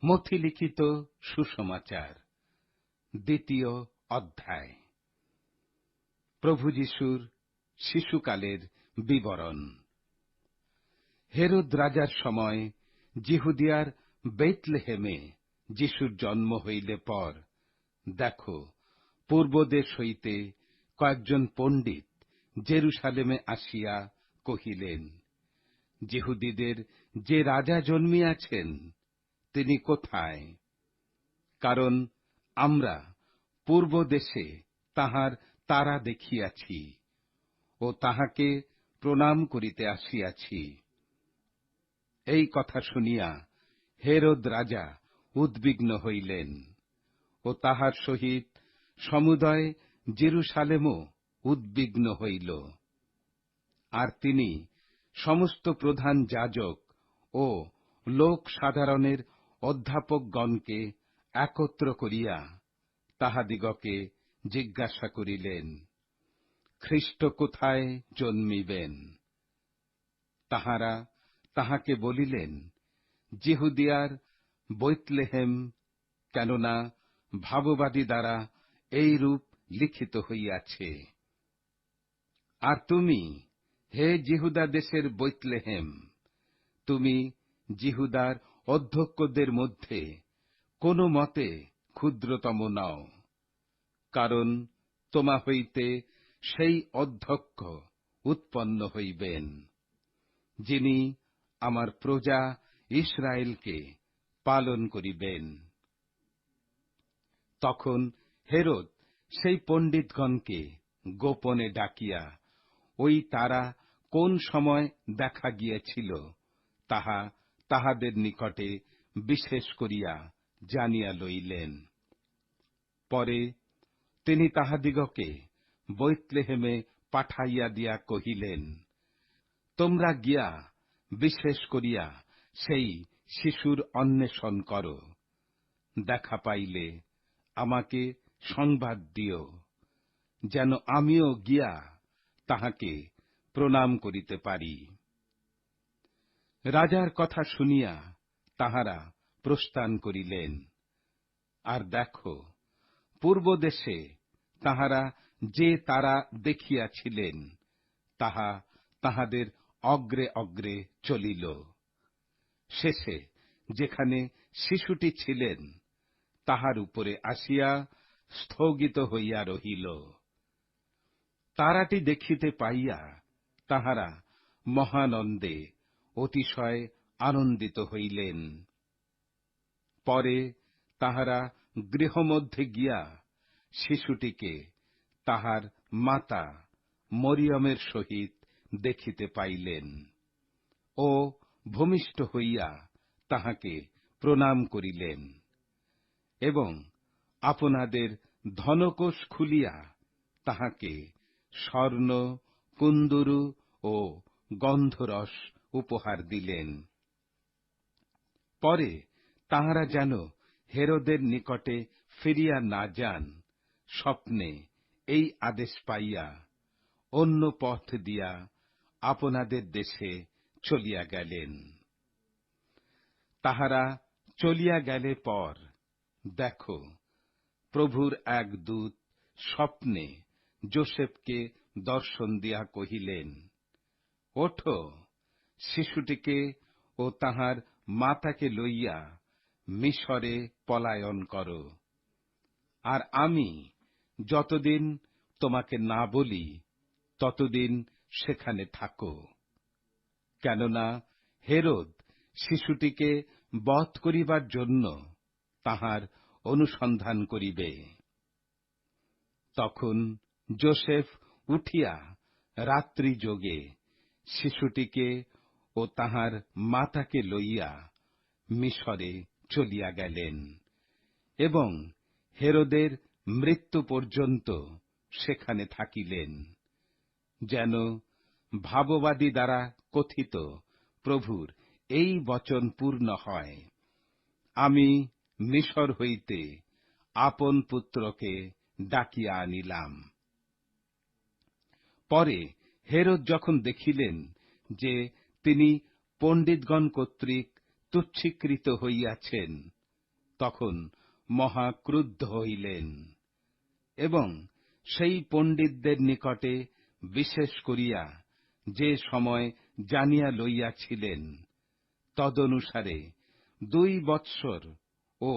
মথি লিখিত সুসমাচার, দ্বিতীয় অধ্যায়। প্রভু যিশুর শিশুকালের বিবরণ। হেরোদ রাজার সময় জিহুদিয়ার বেথলেহেমে যিশুর জন্ম হইলে পর, দেখো, পূর্বদেশ হইতে কয়েকজন পণ্ডিত জেরুসালেমে আসিয়া কহিলেন, জিহুদীদের যে রাজা জন্মিয়াছেন তিনি কোথায়? কারণ আমরা পূর্ব দেশে তাহার তারা দেখিয়াছি ও তাহাকে প্রণাম করিতে আসিয়াছি। এই কথা শুনিয়া হেরোদ রাজা উদ্বিগ্ন হইলেন ও তাহার সহিত সমুদয় জেরুসালেমও উদ্বিগ্ন হইল। আর তিনি সমস্ত প্রধান যাজক ও লোক সাধারণের অধ্যাপকগণকে একত্র করিয়া তাহাদিগকে জিজ্ঞাসা করিলেন, খ্রিস্ট কোথায় জন্মিবেন? তাহারা তাহাকে বলিলেন, জিহুদিয়ার বেথলেহেম, কেননা ভাববাদী দ্বারা এই রূপ লিখিত হইয়াছে। আর তুমি, হে জিহুদা দেশের বেথলেহেম, তুমি জিহুদার অধ্যক্ষদের মধ্যে কোন মতে ক্ষুদ্রতম নও, কারণ তোমা হইতে সেই অধ্যক্ষ উৎপন্ন হইবেন, যিনি আমার প্রজা ইসরায়েলকে পালন করিবেন। তখন হেরোদ সেই পণ্ডিতগণকে গোপনে ডাকিয়া ওই তারা কোন সময় দেখা গিয়েছিল তাহা তাহাদের নিকটে বিশেষ করিয়া জানিয়া লইলেন। পরে তিনি তাহাদিগকে বেথলেহেমে পাঠাইয়া দিয়া কহিলেন, তোমরা গিয়া বিশেষ করিয়া সেই শিশুর অন্বেষণ কর, দেখা পাইলে আমাকে সংবাদ দিও, যেন আমিও গিয়া তাহাকে প্রণাম করিতে পারি। রাজার কথা শুনিয়া তাহারা প্রস্থান করিলেন। আর দেখো, পূর্ব দেশে তাহারা যে তারা দেখিয়াছিলেন তাহা তাহাদের অগ্রে অগ্রে চলিল। শেষে যেখানে শিশুটি ছিলেন তাহার উপরে আসিয়া স্থগিত হইয়া রহিল। তারাটি দেখিতে পাইয়া তাহারা মহানন্দে অতিশয় আনন্দিত হইলেন। পরে তাহারা গৃহমধ্যে গিয়া শিশুটিকে তাহার মাতা মরিয়মের সহিত দেখিতে পাইলেন ও ভূমিষ্ঠ হইয়া তাহাকে প্রণাম করিলেন, এবং আপনাদের ধনকোষ খুলিয়া তাহাকে স্বর্ণ, কুন্দরু ও গন্ধরস উপহার দিলেন। পরে তাহারা যেন হেরোদের নিকটে ফিরিয়া না যান, স্বপ্নে এই আদেশ পাইয়া অন্য পথ দিয়া আপনাদের দেশে চলিয়া গেলেন। তাহারা চলিয়া গেলে পর, দেখো, প্রভুর এক দূত স্বপ্নে যোসেফকে দর্শন দিয়া কহিলেন, ওঠো, শিশুটিকে ও তাহার মাতাকে লইয়া মিশরে পলায়ন কর, আর আমি যতদিন তোমাকে না বলি ততদিন সেখানে থাকো, কেননা হেরোদ শিশুটিকে বধ করিবার জন্য তাহার অনুসন্ধান করিবে। তখন যোসেফ উঠিয়া রাত্রি যোগে শিশুটিকে ও তাহার মাতাকে লইয়া মিশরে চলিয়া গেলেন, এবং হেরোদের মৃত্যু পর্যন্ত সেখানে থাকিলেন, যেন ভাববাদী দ্বারা কথিত প্রভুর এই বচন পূর্ণ হয়, আমি মিশর হইতে আপন পুত্রকে ডাকিয়া আনিলাম। পরে হেরোদ যখন দেখিলেন যে তিনি পণ্ডিতগণ কর্তৃক তুচ্ছীকৃত হইয়াছেন, তখন মহা ক্রুদ্ধ হইলেন, এবং সেই পণ্ডিতদের নিকটে বিশেষ করিয়া যে সময় জানিয়া লইয়াছিলেন, তদনুসারে 2 বৎসর ও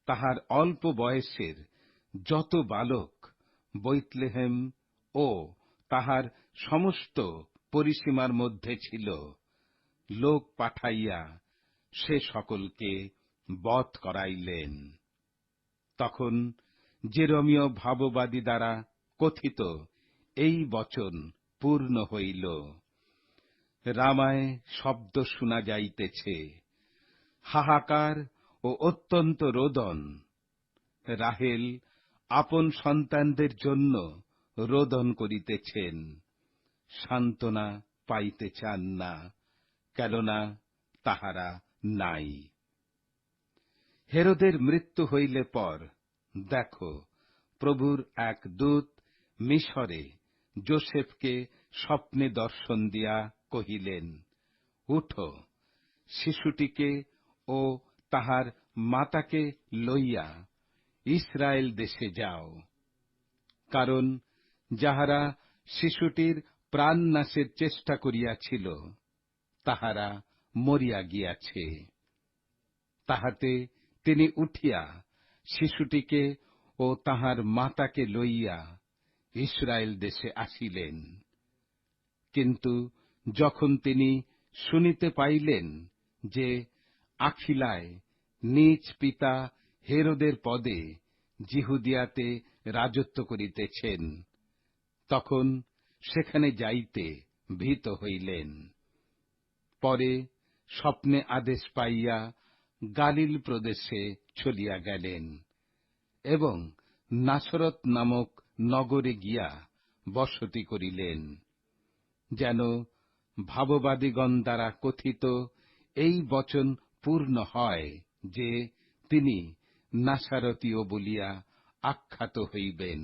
তাহার অল্প বয়সের যত বালক বৈতলেহেম ও তাহার সমস্ত পরিসীমার মধ্যে ছিল, লোক পাঠাইয়া সে সকলকে বধ করাইলেন। তখন যেরমীয় ভাববাদী দ্বারা কথিত এই বচন পূর্ণ হইল, রামায় শব্দ শোনা যাইতেছে, হাহাকার ও অত্যন্ত রোদন। রাহেল আপন সন্তানদের জন্য রোদন করিতেছেন, সান্ত্বনা পাইতে চান না, কেননা তাহারা নাই। হেরোদের মৃত্যু হইলে পর দেখো, প্রভুর এক দূত মিশরে যোসেফকে স্বপ্নে দর্শন দিয়া কহিলেন, উঠো, শিশুটিকে ও তাহার মাতাকে লইয়া ইসরায়েল দেশে যাও, কারণ যাহারা শিশুটির প্রাণনাশের চেষ্টা করিয়াছিল তাহারা মরিয়া গিয়াছে। তাহাতে তিনি উঠিয়া শিশুটিকে ও তাহার মাতাকে লইয়া ইসরায়েল দেশে আসিলেন। কিন্তু যখন তিনি শুনিতে পাইলেন যে আখিলায় নিজ পিতা হেরোদের পদে জিহুদিয়াতে রাজত্ব করিতেছেন, তখন সেখানে যাইতে ভীত হইলেন। পরে স্বপ্নে আদেশ পাইয়া গালিল প্রদেশে চলিয়া গেলেন এবং নাসরত নামক নগরে গিয়া বসতি করিলেন, যেন ভাববাদীগণ দ্বারা কথিত এই বচন পূর্ণ হয় যে তিনি নাসারতীয় বলিয়া আখ্যাত হইবেন।